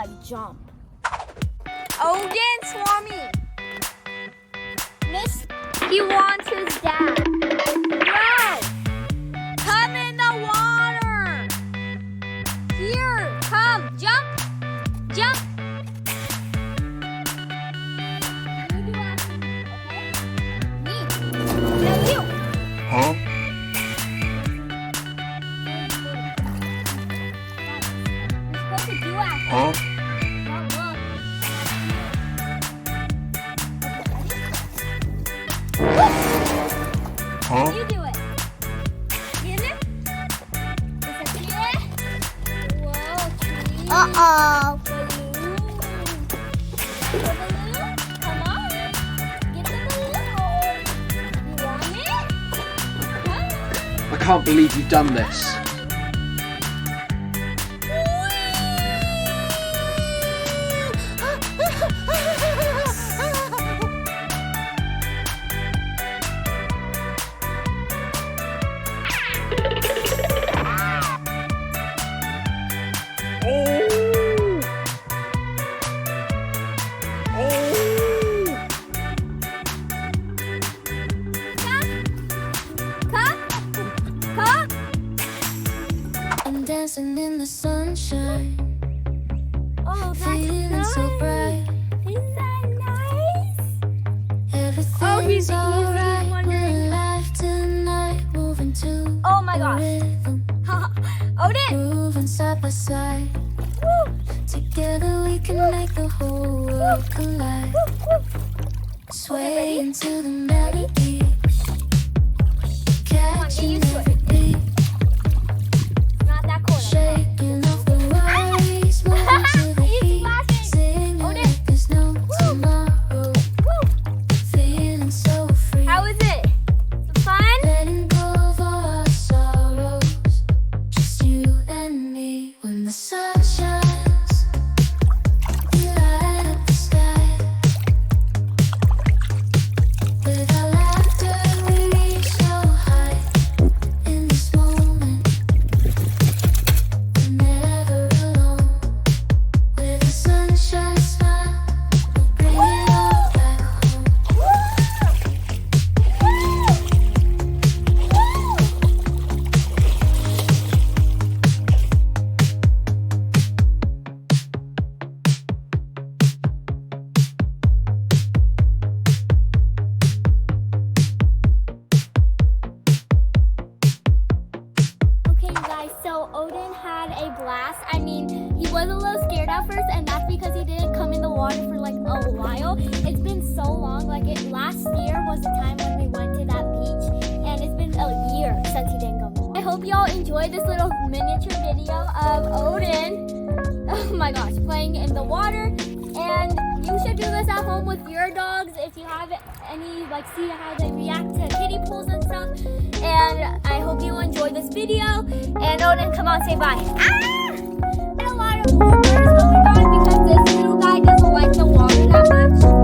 like jump. Odin, Swami. Miss, he wants his dad. Bro, come in the water. Here, come, jump, jump. You do after me, okay? Me. No, you. Huh? You're supposed to do after. Huh? Huh? You do it. Get it? Whoa, tree. Uh-oh. Balloon. The balloon? Come on. Get the balloon. You want it? Come. I can't believe you've done this. I'm dancing in the sunshine, Oh, that's feeling nice. so bright. Isn't that nice? Everything's he's alright. wondering. We're alive tonight, moving to Oh my the gosh. rhythm, Odin. moving side by side. Woo. Together we can make the whole world collide. Sway into the melody, catching used to it. every beat, Not that cool. shaking off the worries, moving to the He's heat, flashing. singing Odin. like there's no tomorrow, Woo. feeling so free. How is it? Fun? Letting go of all our sorrows, just you and me. When the sun shines, we light up the sky. With our laughter, we reach so high. In this moment, we're never alone. With a sunshine smile, we'll bring it all back home. Okay, you guys, so Odin had a blast. I mean, he was a little scared at first, and that's because he didn't come in the water for like a while. It's been so long. Last year was the time when we went to that beach, and it's been a year since he didn't go. I hope y'all enjoyed this little miniature video of Odin, oh my gosh, playing in the water. And you should do this at home with your dogs if you have any, like, see how they react to kiddie pools and stuff. And I hope you enjoyed this video. And Odin, come on, say bye. A lot of bloopers going on because this little guy doesn't like the water that much.